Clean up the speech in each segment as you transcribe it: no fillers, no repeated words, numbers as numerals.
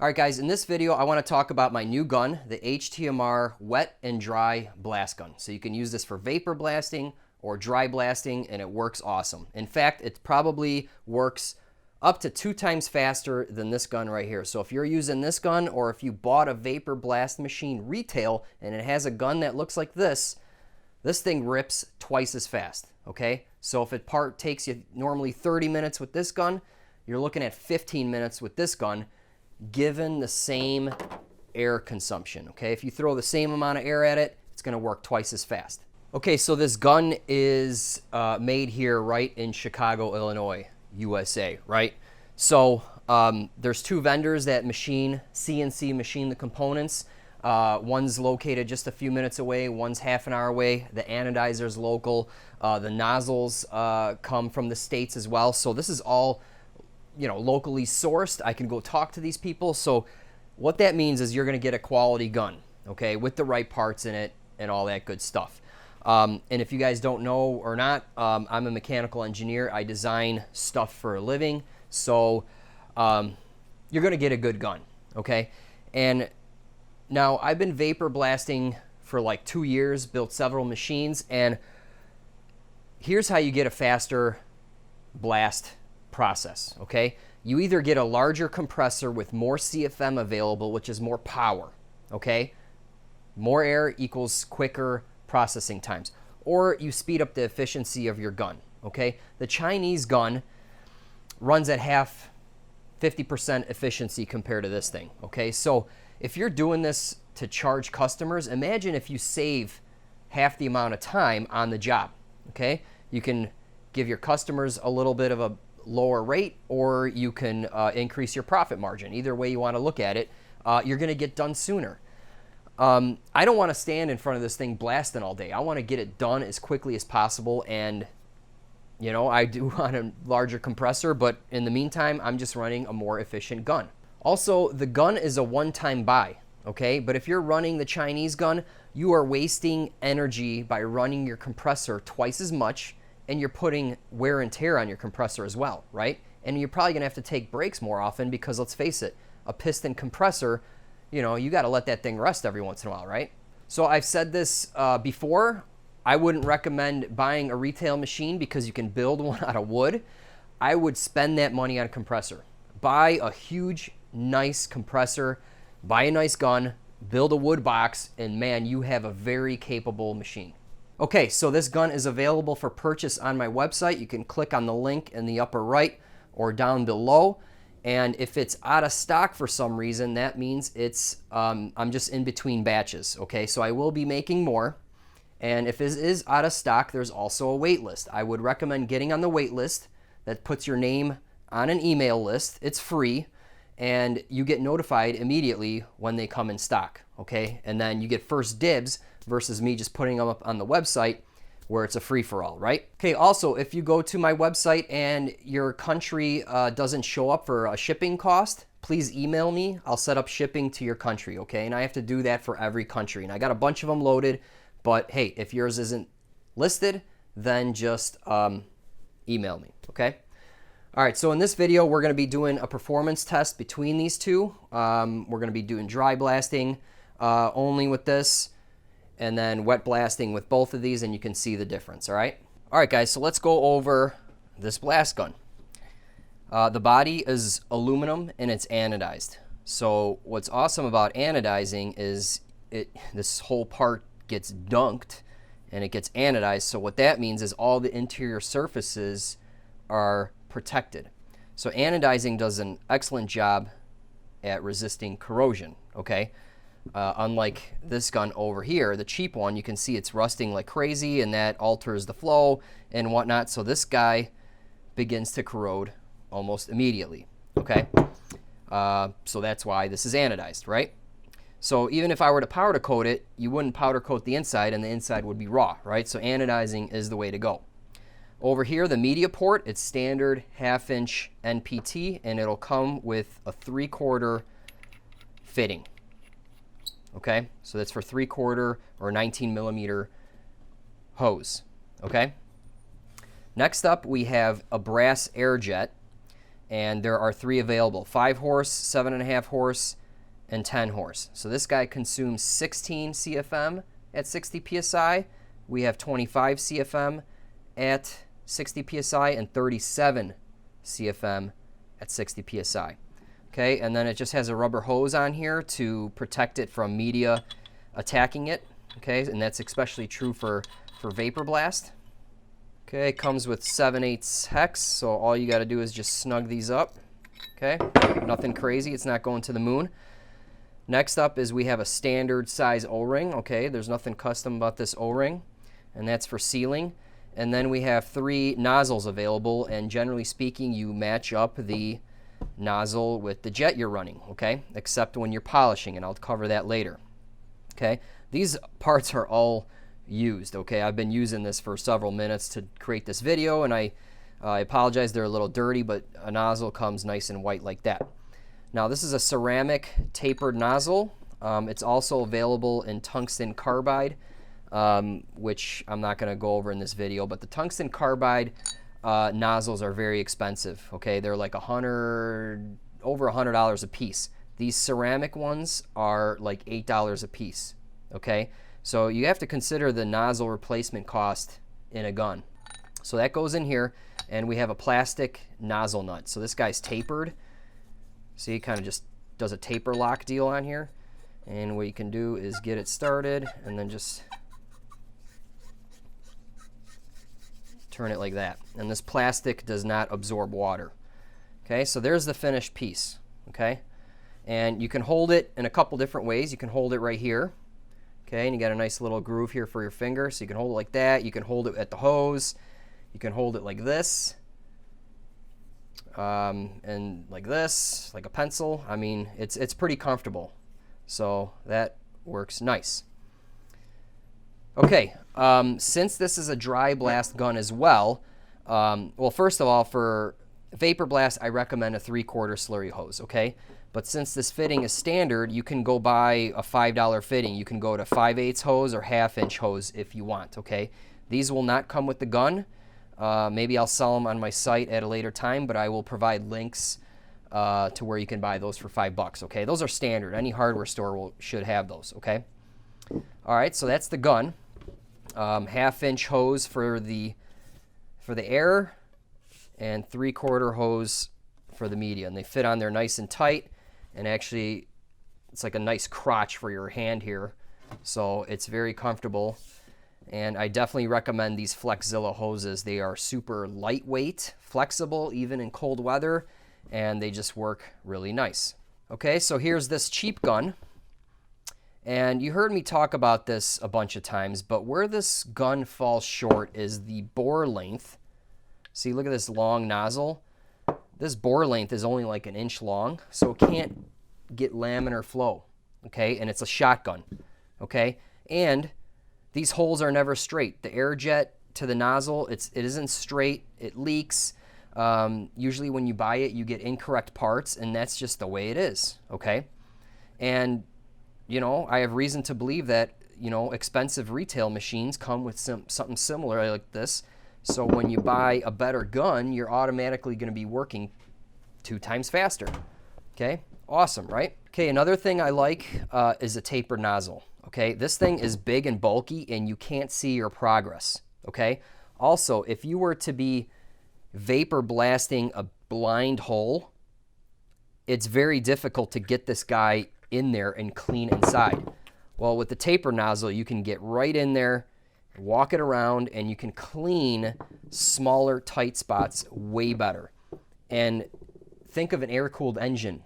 All right, guys, in this video, I want to talk about my new gun, the HTMR wet and dry blast gun. So you can use this for vapor blasting or dry blasting, and it works awesome. In fact, it probably works up to 2 times faster than this gun right here. So if you're using this gun, or if you bought a vapor blast machine retail and it has a gun that looks like this thing rips twice as fast, okay? So if it takes you normally 30 minutes with this gun, you're looking at 15 minutes with this gun, given the same air consumption, okay? If you throw the same amount of air at it, it's gonna work twice as fast. Okay, so this gun is made here right in Chicago, Illinois, USA, right? So there's 2 vendors that CNC machine the components. One's located just a few minutes away, one's half an hour away. The anodizer's local. The nozzles come from the States as well. So this is all, you know, locally sourced. I can go talk to these people. So what that means is you're going to get a quality gun, okay, with the right parts in it and all that good stuff. And if you guys don't know or not, I'm a mechanical engineer. I design stuff for a living. So you're going to get a good gun, okay? And now I've been vapor blasting for like 2 years, built several machines, and here's how you get a faster blast process, okay? You either get a larger compressor with more CFM available, which is more power, okay? More air equals quicker processing times, or you speed up the efficiency of your gun, okay? The Chinese gun runs at 50% efficiency compared to this thing, okay? So if you're doing this to charge customers, imagine if you save half the amount of time on the job, okay? You can give your customers a little bit of a lower rate, or you can increase your profit margin. Either way you want to look at it, you're going to get done sooner. I don't want to stand in front of this thing blasting all day. I want to get it done as quickly as possible, and you know, I do want a larger compressor, but in the meantime, I'm just running a more efficient gun. Also, the gun is a one-time buy, okay? But if you're running the Chinese gun, you are wasting energy by running your compressor twice as much, and you're putting wear and tear on your compressor as well, right? And you're probably gonna have to take breaks more often because, let's face it, a piston compressor, you know, you gotta let that thing rest every once in a while, right? So I've said this before, I wouldn't recommend buying a retail machine because you can build one out of wood. I would spend that money on a compressor. Buy a huge, nice compressor, buy a nice gun, build a wood box, and man, you have a very capable machine. Okay, so this gun is available for purchase on my website. You can click on the link in the upper right or down below. And if it's out of stock for some reason, that means it's I'm just in between batches, okay? So I will be making more. And if it is out of stock, there's also a wait list. I would recommend getting on the wait list. That puts your name on an email list. It's free, and you get notified immediately when they come in stock, okay? And then you get first dibs versus me just putting them up on the website where it's a free-for-all, right? Okay, also, if you go to my website and your country doesn't show up for a shipping cost, please email me. I'll set up shipping to your country, okay? And I have to do that for every country. And I got a bunch of them loaded, but hey, if yours isn't listed, then just email me, okay? All right, so in this video, we're gonna be doing a performance test between these two. We're gonna be doing dry blasting only with this, and then wet blasting with both of these, and you can see the difference, all right? All right, guys, so let's go over this blast gun. The body is aluminum and it's anodized. So what's awesome about anodizing is this whole part gets dunked and it gets anodized. So what that means is all the interior surfaces are protected. So anodizing does an excellent job at resisting corrosion, okay? Unlike this gun over here, the cheap one, you can see it's rusting like crazy, and that alters the flow and whatnot. So this guy begins to corrode almost immediately, okay? So that's why this is anodized, right? So even if I were to powder coat it, you wouldn't powder coat the inside, and the inside would be raw, right? So anodizing is the way to go. Over here, the media port, it's standard 1/2" NPT, and it'll come with a 3/4 fitting. Okay, so that's for 3/4 or 19mm hose, okay? Next up, we have a brass air jet, and there are 3 available: 5 horse, 7.5 horse, and 10 horse. So this guy consumes 16 CFM at 60 psi. We have 25 CFM at 60 psi and 37 CFM at 60 psi. Okay, and then it just has a rubber hose on here to protect it from media attacking it. Okay, and that's especially true for vapor blast. Okay, it comes with 7/8 hex, so all you got to do is just snug these up. Okay, nothing crazy, it's not going to the moon. Next up is we have a standard size O-ring. Okay, there's nothing custom about this O-ring, and that's for sealing. And then we have 3 nozzles available, and generally speaking, you match up the nozzle with the jet you're running, okay, except when you're polishing, and I'll cover that later. Okay, these parts are all used. Okay, I've been using this for several minutes to create this video, and I apologize, they're a little dirty, but a nozzle comes nice and white like that. Now this is a ceramic tapered nozzle. It's also available in tungsten carbide, which I'm not going to go over in this video, but the tungsten carbide nozzles are very expensive. Okay, they're like over $100 a piece. These ceramic ones are like $8 a piece. Okay, so you have to consider the nozzle replacement cost in a gun. So that goes in here, and we have a plastic nozzle nut. So this guy's tapered. See, it kind of just does a taper lock deal on here, and what you can do is get it started and then just turn it like that. And this plastic does not absorb water. Okay, so there's the finished piece. Okay, and you can hold it in a couple different ways. You can hold it right here. Okay, and you got a nice little groove here for your finger, so you can hold it like that. You can hold it at the hose. You can hold it like this, and like this, like a pencil. I mean, it's pretty comfortable, so that works nice. Okay, since this is a dry blast gun as well, well, first of all, for vapor blast, I recommend a 3/4 slurry hose. Okay, but since this fitting is standard, you can go buy a $5 fitting. You can go to 5/8 hose or 1/2-inch hose if you want. Okay, these will not come with the gun. Maybe I'll sell them on my site at a later time, but I will provide links to where you can buy those for $5. Okay, those are standard. Any hardware store should have those. Okay. All right, so that's the gun. 1/2-inch hose for the air, and 3/4 hose for the media, and they fit on there nice and tight. And actually, it's like a nice crotch for your hand here, so it's very comfortable. And I definitely recommend these Flexzilla hoses. They are super lightweight, flexible, even in cold weather, and they just work really nice. Okay, so here's this cheap gun. And you heard me talk about this a bunch of times, but where this gun falls short is the bore length. See, look at this long nozzle. This bore length is only like 1 inch long, so it can't get laminar flow. Okay, and it's a shotgun. Okay, and these holes are never straight. The air jet to the nozzle, it isn't straight. It leaks. Usually when you buy it, you get incorrect parts, and that's just the way it is. Okay, and you know, I have reason to believe that, you know, expensive retail machines come with something similar like this. So when you buy a better gun, you're automatically going to be working 2 times faster. Okay, awesome, right? Okay, another thing I like is a taper nozzle. Okay, this thing is big and bulky, and you can't see your progress. Okay, also, if you were to be vapor blasting a blind hole, it's very difficult to get this guy in there and clean inside. Well, with the taper nozzle, you can get right in there, walk it around, and you can clean smaller, tight spots way better. And think of an air-cooled engine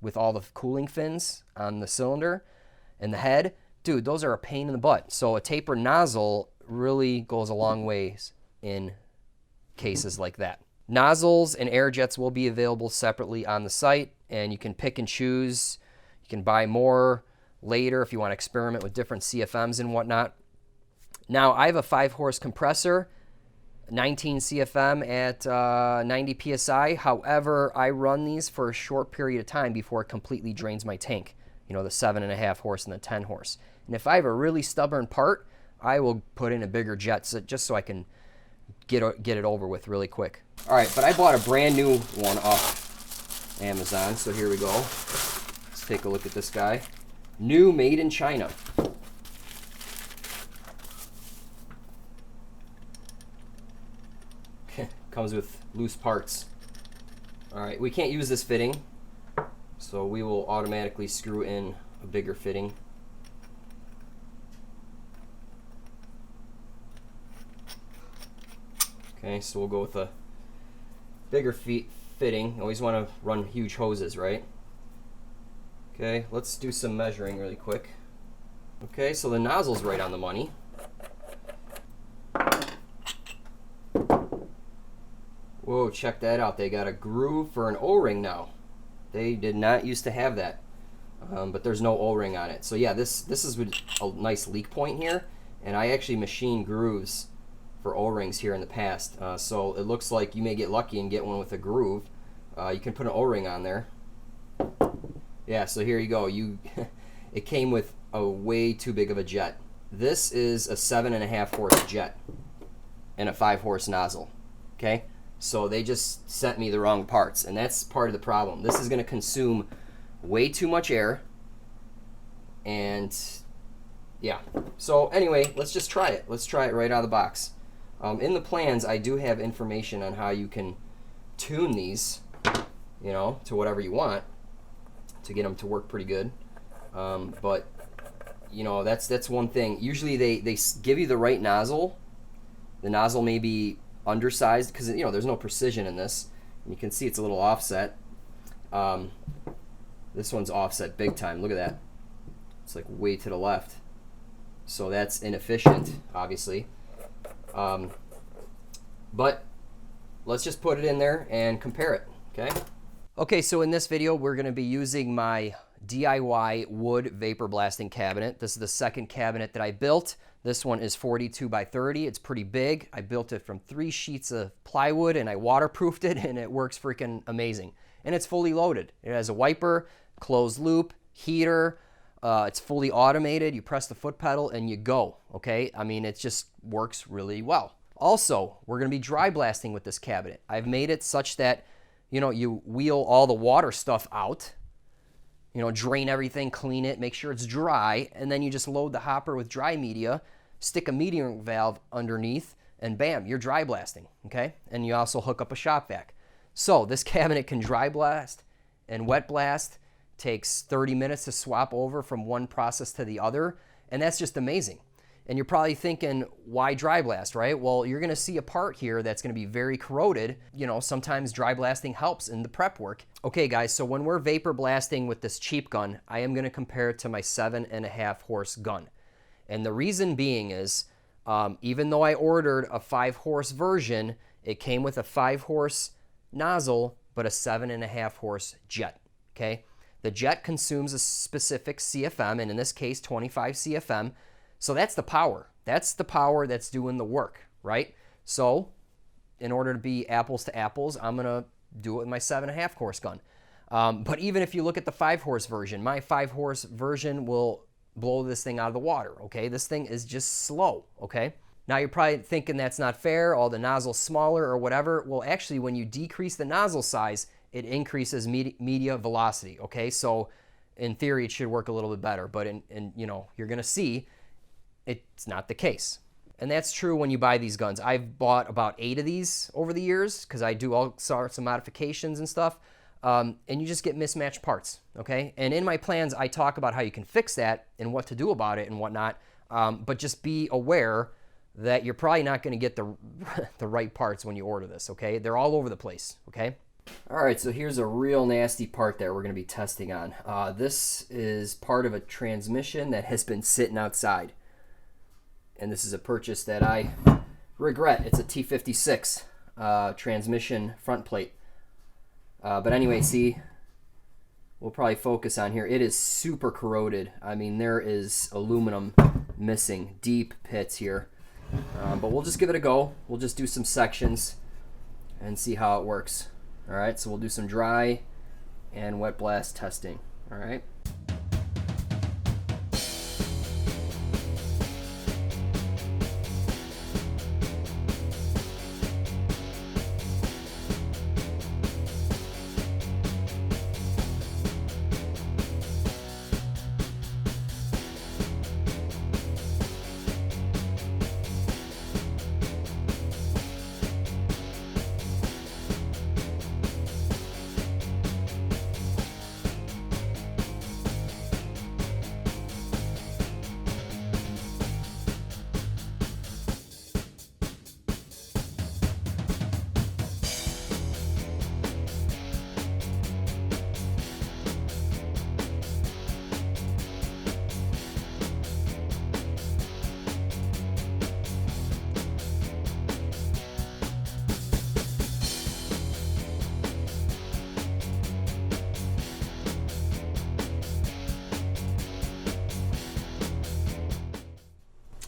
with all the cooling fins on the cylinder and the head. Dude, those are a pain in the butt. So a taper nozzle really goes a long ways in cases like that. Nozzles and air jets will be available separately on the site, and you can pick and choose. You can buy more later if you want to experiment with different CFMs and whatnot. Now, I have a 5-horse compressor, 19 CFM at 90 PSI. However, I run these for a short period of time before it completely drains my tank. You know, the 7.5 horse and the 10 horse. And if I have a really stubborn part, I will put in a bigger jet just so I can get it over with really quick. All right, but I bought a brand new one off Amazon. So here we go. Let's take a look at this guy. New, made in China. Comes with loose parts. All right, we can't use this fitting, so we will automatically screw in a bigger fitting. Okay, so we'll go with a bigger fitting. Always want to run huge hoses, right? Okay, let's do some measuring really quick. Okay, so the nozzle's right on the money. Whoa, check that out. They got a groove for an O-ring now. They did not used to have that, but there's no O-ring on it. So yeah, this is a nice leak point here, and I actually machined grooves for O-rings here in the past. So it looks like you may get lucky and get one with a groove. You can put an O-ring on there. Yeah, so here you go. It came with a way too big of a jet. This is a 7.5 horse jet and a 5 horse nozzle. Okay, so they just sent me the wrong parts, and that's part of the problem. This is going to consume way too much air, and yeah. So anyway, let's just try it. Let's try it right out of the box. In the plans, I do have information on how you can tune these, you know, to whatever you want to get them to work pretty good. But you know, that's one thing. Usually they give you the right nozzle. The nozzle may be undersized because, you know, there's no precision in this. You can see it's a little offset. This one's offset big time. Look at that. It's like way to the left. So that's inefficient, obviously. But let's just put it in there and compare it, okay? Okay, so in this video, we're gonna be using my DIY wood vapor blasting cabinet. This is the second cabinet that I built. This one is 42 by 30. It's pretty big. I built it from 3 sheets of plywood, and I waterproofed it, and it works freaking amazing. And it's fully loaded. It has a wiper, closed loop, heater. It's fully automated. You press the foot pedal and you go, okay? I mean, it just works really well. Also, we're gonna be dry blasting with this cabinet. I've made it such that, you know, you wheel all the water stuff out, you know, drain everything, clean it, make sure it's dry, and then you just load the hopper with dry media, stick a metering valve underneath, and bam, you're dry blasting, okay? And you also hook up a shop vac. So this cabinet can dry blast and wet blast. Takes 30 minutes to swap over from one process to the other, and that's just amazing. And you're probably thinking, why dry blast, right? Well, you're gonna see a part here that's gonna be very corroded. You know, sometimes dry blasting helps in the prep work. Okay guys, so when we're vapor blasting with this cheap gun, I am gonna compare it to my 7.5 horse gun. And the reason being is, even though I ordered a 5 horse version, it came with a 5 horse nozzle, but a 7.5 horse jet, okay? The jet consumes a specific CFM, and in this case, 25 CFM. So that's the power. That's the power that's doing the work, right? So in order to be apples to apples, I'm gonna do it with my 7.5 horse gun. But even if you look at the 5 horse version, my 5 horse version will blow this thing out of the water, okay? This thing is just slow, okay? Now you're probably thinking that's not fair, the nozzle's smaller or whatever. Well, actually, when you decrease the nozzle size, it increases media velocity, okay? So in theory, it should work a little bit better, but you know, you're gonna see it's not the case. And that's true when you buy these guns. I've bought about 8 of these over the years because I do all sorts of modifications and stuff, and you just get mismatched parts, okay? And in my plans, I talk about how you can fix that and what to do about it and whatnot, but just be aware that you're probably not gonna get the right parts when you order this, okay? They're all over the place, okay? All right, so here's a real nasty part that we're gonna be testing on. This is part of a transmission that has been sitting outside. And this is a purchase that I regret. It's a T56 transmission front plate. But anyway, see, we'll probably focus on here. It is super corroded. I mean, there is aluminum missing, deep pits here. But we'll just give it a go. We'll just do some sections and see how it works. All right, so we'll do some dry and wet blast testing. All right.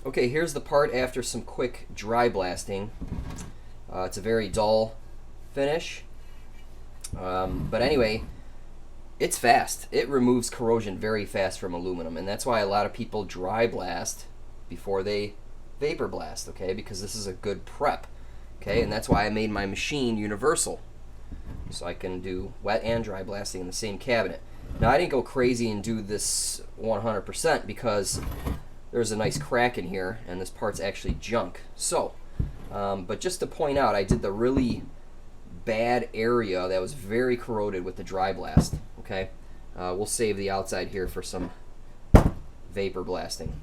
Okay, here's the part after some quick dry blasting. It's a very dull finish. But anyway, it's fast. It removes corrosion very fast from aluminum, and that's why a lot of people dry blast before they vapor blast, okay? Because this is a good prep, okay? And that's why I made my machine universal, so I can do wet and dry blasting in the same cabinet. Now, I didn't go crazy and do this 100% because there's a nice crack in here, and this part's actually junk. So, but just to point out, I did the really bad area that was very corroded with the dry blast, okay? We'll save the outside here for some vapor blasting.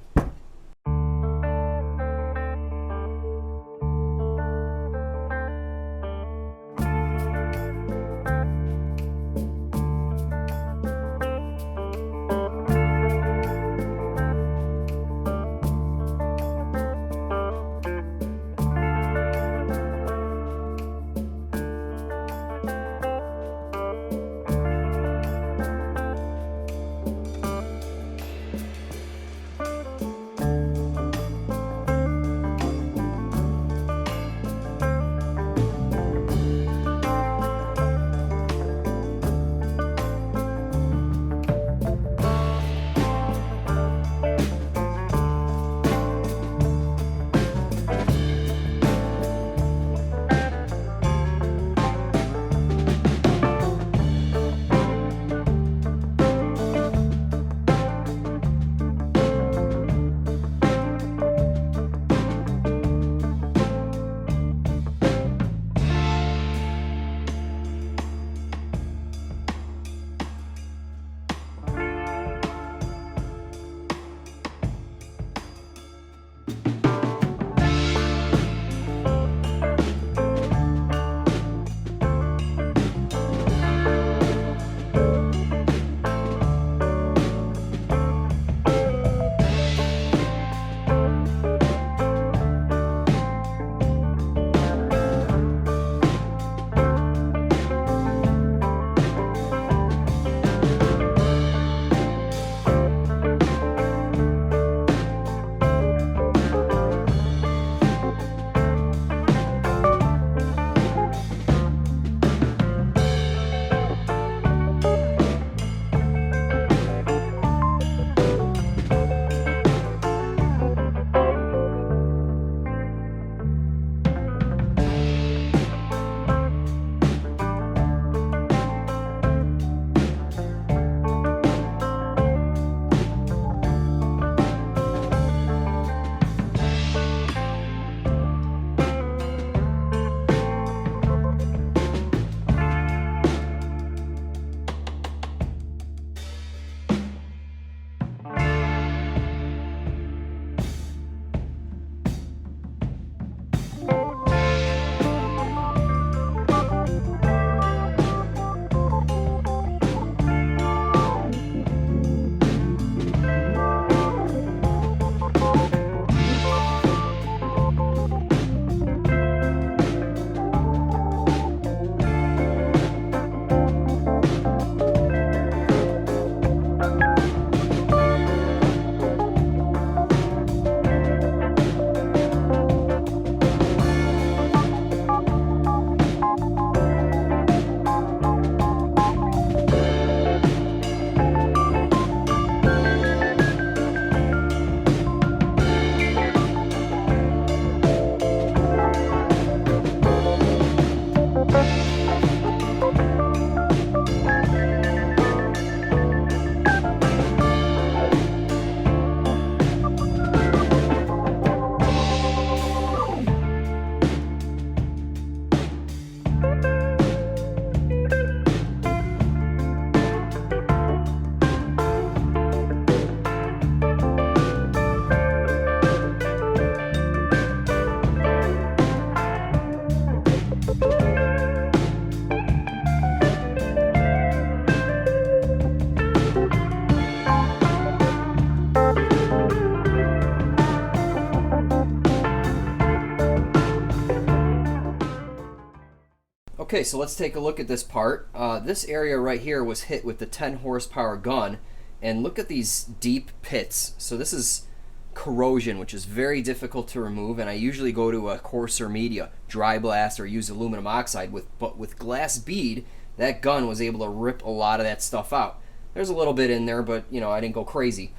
Okay, so let's take a look at this part. This area right here was hit with the 10 horsepower gun, and look at these deep pits. So this is corrosion, which is very difficult to remove, and I usually go to a coarser media, dry blast, or use aluminum oxide. But with glass bead, that gun was able to rip a lot of that stuff out. There's a little bit in there, but I didn't go crazy.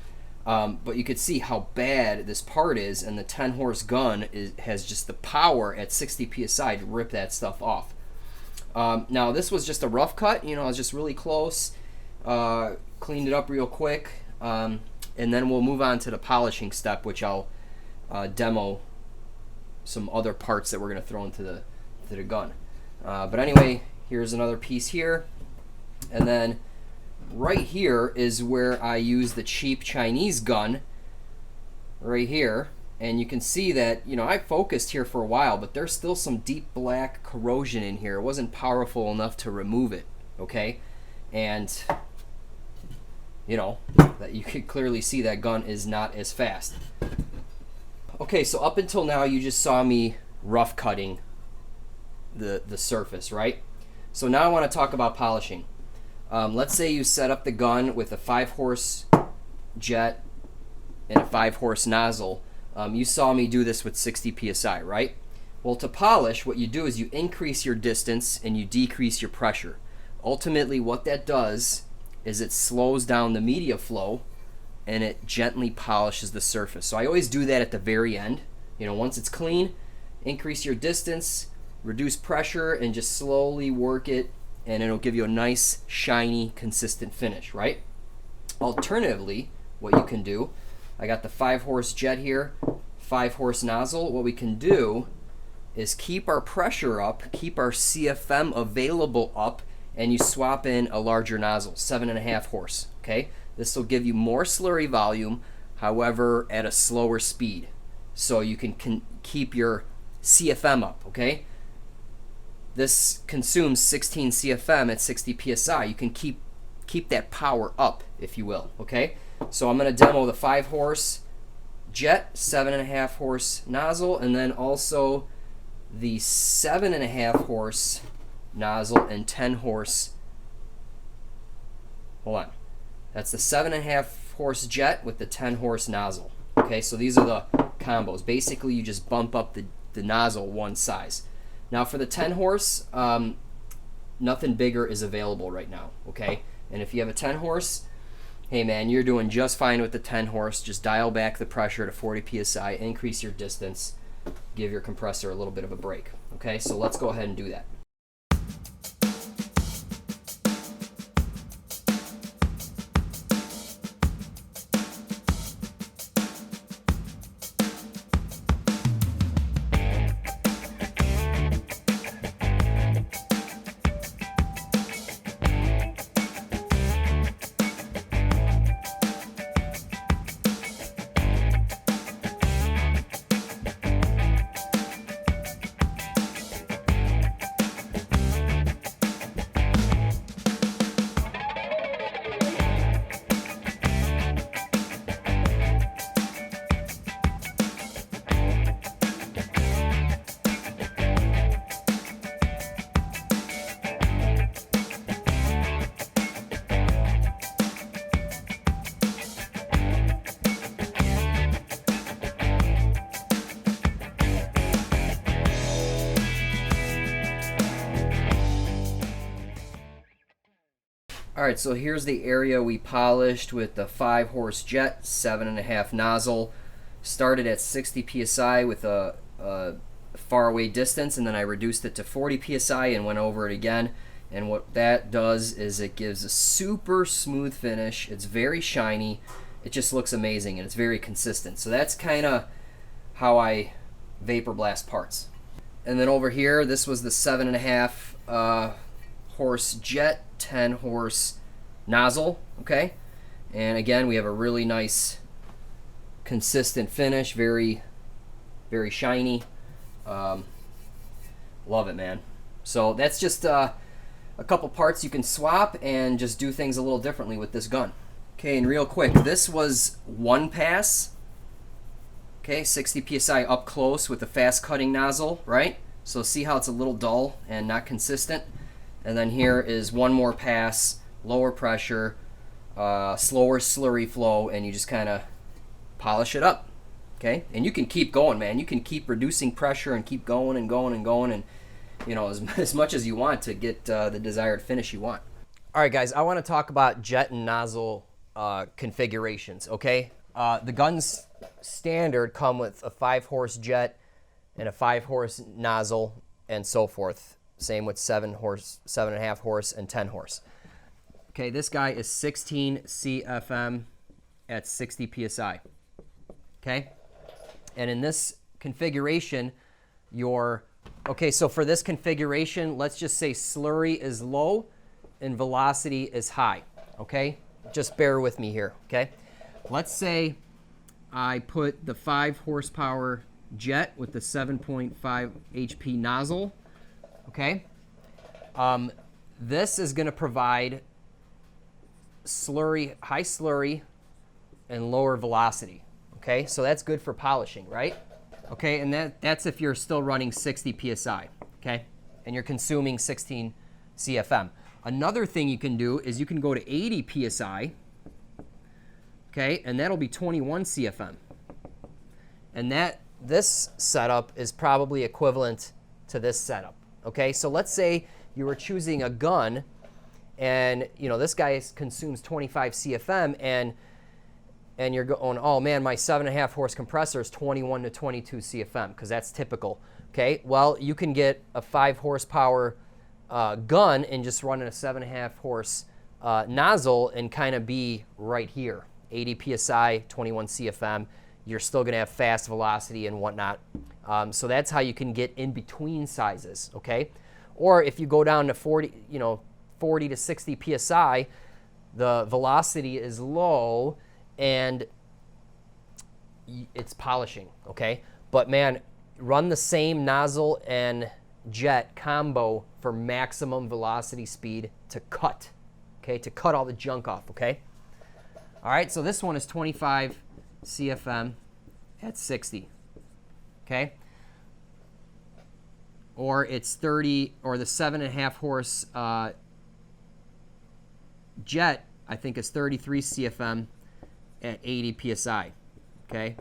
But you could see how bad this part is, and the 10 horse gun has just the power at 60 psi to rip that stuff off. Now this was just a rough cut, I was just really close, cleaned it up real quick, and then we'll move on to the polishing step, which I'll demo some other parts that we're going to throw into the gun. But anyway, here's another piece here, and then right here is where I use the cheap Chinese gun right here, and you can see that I focused here for a while, but there's still some deep black corrosion in here. It wasn't powerful enough to remove it, okay? And that you can clearly see that gun is not as fast. Okay, so up until now you just saw me rough cutting the surface, right? So now I want to talk about polishing. Let's say you set up the gun with a 5 horse jet and a 5 horse nozzle. You saw me do this with 60 psi, right? Well, to polish, what you do is you increase your distance and you decrease your pressure. Ultimately, what that does is it slows down the media flow and it gently polishes the surface. So I always do that at the very end. Once it's clean, increase your distance, reduce pressure, and just slowly work it, and it'll give you a nice, shiny, consistent finish, right? Alternatively, what you can do, I got the 5 horse jet here, 5 horse nozzle. What we can do is keep our pressure up, keep our CFM available up, and you swap in a larger nozzle, 7.5 horse, okay? This will give you more slurry volume, however, at a slower speed. So you can keep your CFM up, okay? This consumes 16 CFM at 60 psi. You can keep that power up, if you will, okay? So I'm going to demo the 5 horse jet, 7.5 horse nozzle, and then also the 7.5 horse nozzle and 10 horse. Hold on. That's the 7.5 horse jet with the 10 horse nozzle. Okay, so these are the combos. Basically, you just bump up the nozzle one size. Now for the 10 horse, nothing bigger is available right now, okay? And if you have a 10 horse, hey man, you're doing just fine with the 10 horse. Just dial back the pressure to 40 psi, increase your distance, give your compressor a little bit of a break, okay? So let's go ahead and do that. Alright, so here's the area we polished with the 5 horse jet, 7.5 nozzle. Started at 60 psi with a far away distance, and then I reduced it to 40 psi and went over it again. And what that does is it gives a super smooth finish. It's very shiny. It just looks amazing, and it's very consistent. So that's kind of how I vapor blast parts. And then over here, this was the 7.5 horse jet, 10 horse nozzle, okay? And again, we have a really nice consistent finish, very shiny. Love it, man. So that's just a couple parts you can swap and just do things a little differently with this gun. Okay, and real quick, this was one pass. Okay, 60 psi up close with a fast cutting nozzle, right? So see how it's a little dull and not consistent? And then here is one more pass, lower pressure, slower slurry flow, and you just kind of polish it up. Okay, and you can keep going, man. You can keep reducing pressure and keep going and going and going, and you know, as much as you want to get the desired finish you want. All right, guys, I want to talk about jet and nozzle configurations. Okay, the guns standard come with a 5-horse jet and a 5-horse nozzle and so forth. Same with 7-horse, 7.5 horse, and 10 horse. Okay, this guy is 16 CFM at 60 psi. Okay. And in this configuration, so for this configuration, let's just say slurry is low and velocity is high, okay? Just bear with me here, okay? Let's say I put the 5 horsepower jet with the 7.5 HP nozzle, okay? This is gonna provide slurry, high slurry and lower velocity. Okay, so that's good for polishing, right? Okay, and that's if you're still running 60 psi, okay? And you're consuming 16 CFM. Another thing you can do is you can go to 80 psi, okay? And that'll be 21 CFM. And this setup is probably equivalent to this setup, okay? So let's say you were choosing a gun and, you know, this guy consumes 25 CFM and you're going, oh man, my 7.5 horse compressor is 21 to 22 CFM, because that's typical. Okay, well, you can get a 5 horsepower gun and just run in a 7.5 horse nozzle and kind of be right here, 80 psi, 21 CFM. You're still going to have fast velocity and whatnot. So that's how you can get in between sizes. Okay, or if you go down to 40 to 60 psi, the velocity is low and it's polishing, okay? But man, run the same nozzle and jet combo for maximum velocity speed to cut, okay? To cut all the junk off, okay? All right, so this one is 25 CFM at 60, okay? Or it's 30, or the 7.5 horse jet, I think, is 33 CFM at 80 psi, okay?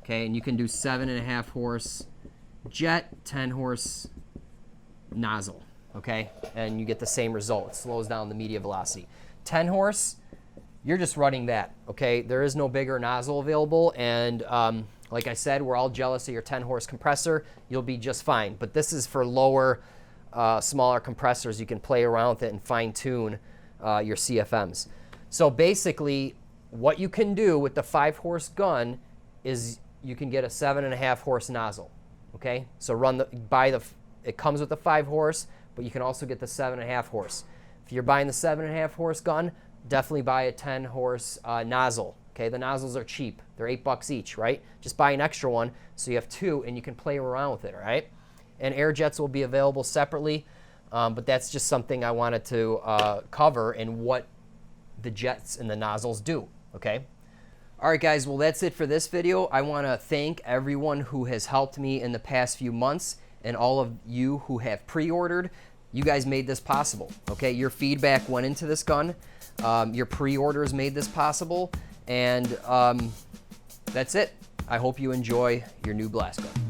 Okay, and you can do 7.5 horse jet, 10 horse nozzle, okay? And you get the same result. It slows down the media velocity. 10 horse, you're just running that, okay? There is no bigger nozzle available, and like I said, we're all jealous of your 10 horse compressor. You'll be just fine, but this is for lower, smaller compressors. You can play around with it and fine tune your CFMs. So basically, what you can do with the 5 horse gun is you can get a 7.5 horse nozzle, okay? So it comes with the 5 horse, but you can also get the 7.5 horse. If you're buying the 7.5 horse gun, definitely buy a 10 horse nozzle, okay? The nozzles are cheap. They're $8 each, right? Just buy an extra one so you have 2 and you can play around with it, all right? And air jets will be available separately, but that's just something I wanted to cover and what the jets and the nozzles do. Okay. All right, guys. Well, that's it for this video. I want to thank everyone who has helped me in the past few months and all of you who have pre-ordered. You guys made this possible. Okay. Your feedback went into this gun. Your pre-orders made this possible. And that's it. I hope you enjoy your new blast gun.